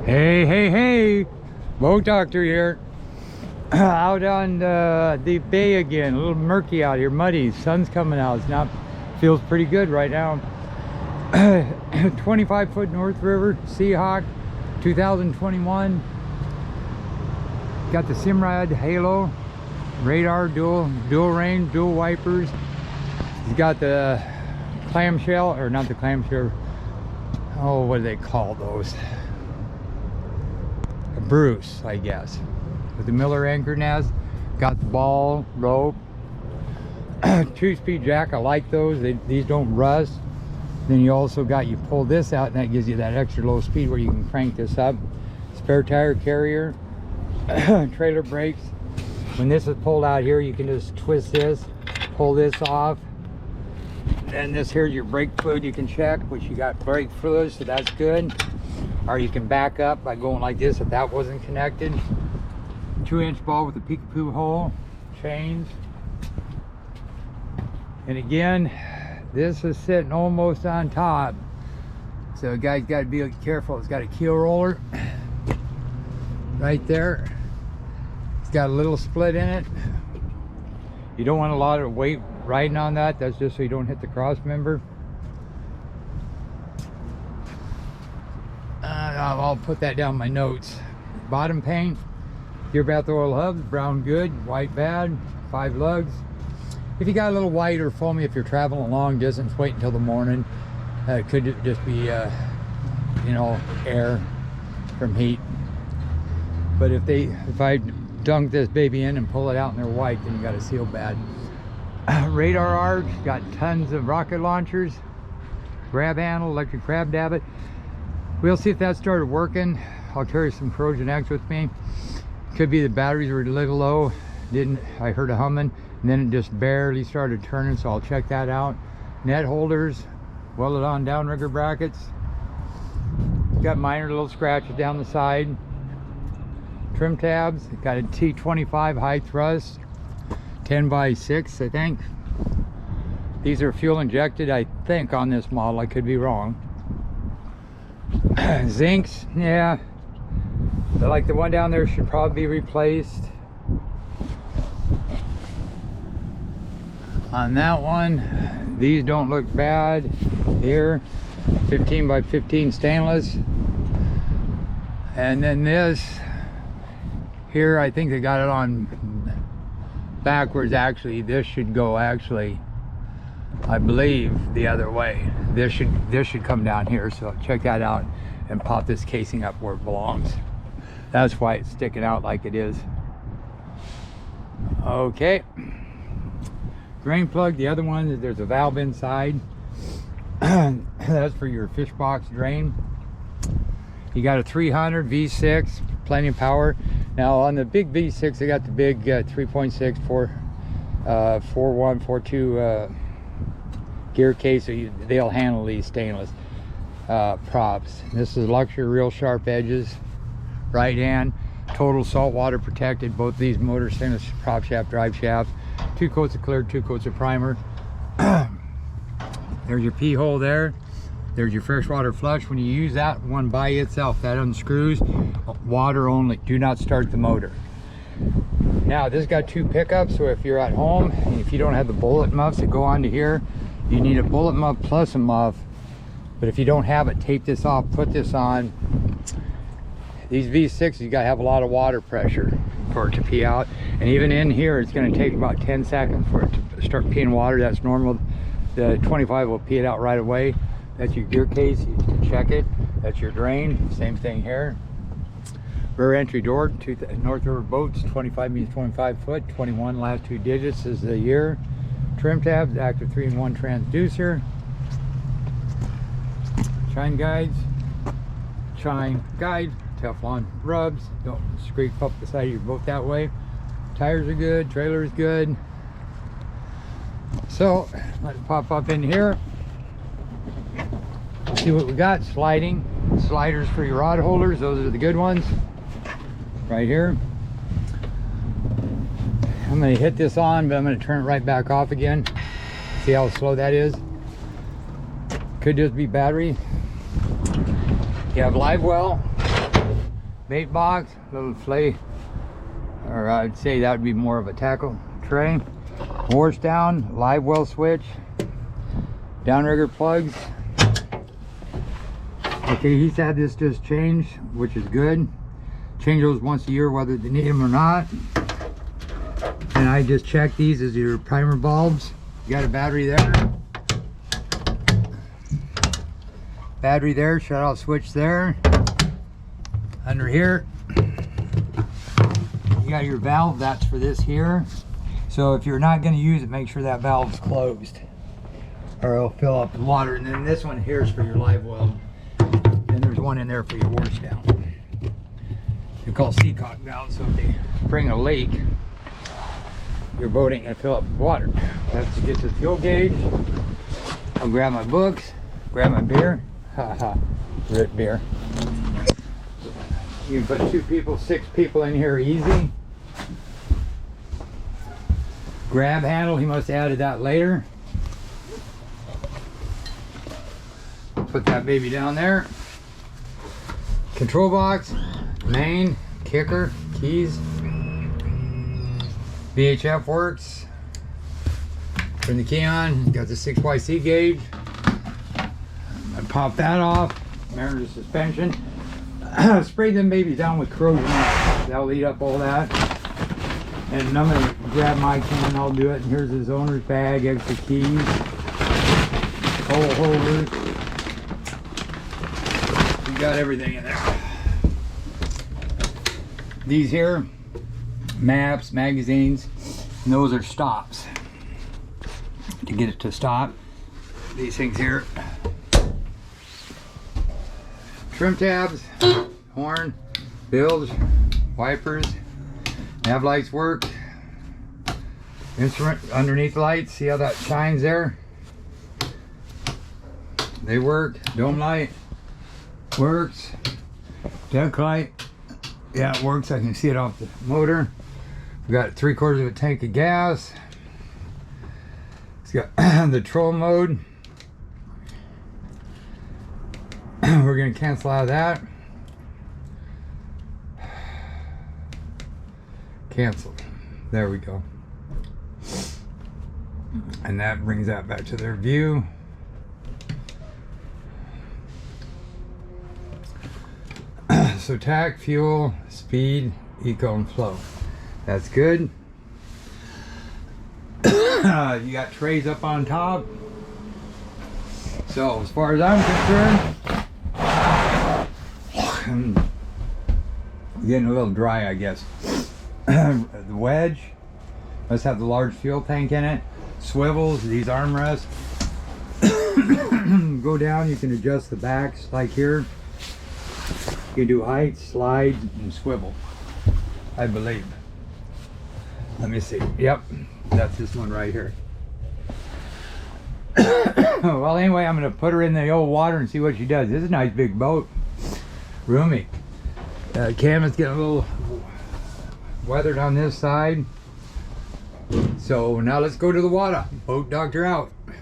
Hey, hey, hey, Boat Doctor here. Out on the bay again. A little murky out here, muddy. Sun's coming out. It's not, feels pretty good right now. 25-foot North River, Seahawk, 2021. Got the Simrad Halo, radar, dual range, dual wipers. He's got the clamshell, or not the clamshell. Oh, what do they call those? A Bruce, I guess. With the Miller anchor nest, got the ball, rope, 2-speed jack. I like those. These don't rust. Then you also got, you pull this out and that gives you that extra low speed where you can crank this up. Spare tire carrier, trailer brakes. When this is pulled out here, you can just twist this, pull this off. And this here's your brake fluid you can check, which you got brake fluid, so that's good. Or you can back up by going like this if that wasn't connected. 2-inch ball with a peekapoo hole, chains. And again, this is sitting almost on top. So guys got to be careful. It's got a keel roller right there. It's got a little split in it. You don't want a lot of weight riding on that. That's just so you don't hit the cross member. I'll put that down in my notes. Bottom paint, gear bath oil hubs, brown good, white bad, 5 lugs. If you got a little white or foamy, if you're traveling a long distance, wait until the morning. It could just be, you know, air from heat. But if I dunk this baby in and pull it out and they're white, then you got a seal bad. Radar arch, got tons of rocket launchers, grab handle, electric crab davit. We'll see if that started working. I'll carry some Corrosion X with me. Could be the batteries were a little low. I heard a humming, and then it just barely started turning, so I'll check that out. Net holders, welded on downrigger brackets. Got minor little scratches down the side. Trim tabs, got a T25 high thrust, 10x6, I think. These are fuel injected, I think, on this model. I could be wrong. Zincs, yeah, like the one down there should probably be replaced. On that one, these don't look bad. Here, 15x15 stainless. And then this here, I think they got it on backwards. Actually, this should go, actually, I believe, the other way. This should come down here, so check that out and pop this casing up where it belongs. That's why it's sticking out like it is. Okay. Drain plug, the other one, there's a valve inside. That's for your fish box drain. You got a 300 V6, plenty of power. Now on the big V6, they got the big 3.6, 4.1, 4.2 gear case, so they'll handle these stainless props. This is luxury, real sharp edges, right hand, total saltwater protected. Both these motors, stainless prop shaft, drive shaft, 2 coats of clear, 2 coats of primer. There's your pee hole there. There's your freshwater flush. When you use that one by itself, that unscrews. Water only. Do not start the motor. Now this got 2 pickups, so if you're at home and if you don't have the bullet muffs that go onto here, you need a bullet muff plus a muff. But if you don't have it, tape this off, put this on. These V6s, you gotta have a lot of water pressure for it to pee out. And even in here, it's gonna take about 10 seconds for it to start peeing water. That's normal. The 25 will pee it out right away. That's your gear case, you can check it. That's your drain, same thing here. Rear entry door, North River Boats, 25 means 25 foot, 21 last 2 digits is the year. Trim tabs, active 3-in-1 transducer. Chine guide, Teflon rubs, don't scrape up the side of your boat that way. Tires are good, trailer is good. So, let it pop up in here. See what we got. Sliding sliders for your rod holders, those are the good ones right here. I'm going to hit this on, but I'm going to turn it right back off again. See how slow that is? Could just be battery. You have live well, bait box, little flay, or I'd say that would be more of a tackle tray. Horse down, live well switch, downrigger plugs. Okay, he's had this just changed, which is good. Change those once a year whether they need them or not. And I just check these as your primer bulbs. You got a battery there. Battery there, shut off switch there. Under here, you got your valve, that's for this here. So if you're not going to use it, make sure that valve's closed, or it'll fill up with water. And then this one here is for your live well. And there's one in there for your horse down. They're called seahawk valves, so if they bring a leak, your boat ain't going to fill up with water. Let's get to the fuel gauge. I'll grab my books, grab my beer. Haha, root beer. You can put 2 people, 6 people in here easy. Grab handle, he must have added that later. Put that baby down there. Control box, main, kicker, keys. VHF works. Turn the key on, got the 6YC gauge. I pop that off, Marina suspension. Spray them babies down with corrosion. That'll eat up all that. And I'm gonna grab my can, I'll do it. And here's his owner's bag, extra keys, hole holders. We got everything in there. These here, maps, magazines, and those are stops. To get it to stop, these things here. Trim tabs, horn, bilge, wipers, nav lights work, instrument underneath lights, see how that shines there? They work. Dome light works. Deck light, yeah, it works. I can see it off the motor. We got 3/4 of a tank of gas. It's got the troll mode. We're going to cancel out of that. Cancel. There we go. And that brings that back to their view. So tack, fuel, speed, eco, and flow. That's good. You got trays up on top. So as far as I'm concerned, getting a little dry, I guess. The wedge must have the large fuel tank in it. Swivels, these armrests. Go down, you can adjust the backs like here. You can do height, slide, and swivel, I believe. Let me see. Yep, that's this one right here. Well, anyway, I'm going to put her in the old water and see what she does. This is a nice big boat. Roomy. Canvas getting a little weathered on this side. So now let's go to the water. Boat doctor out.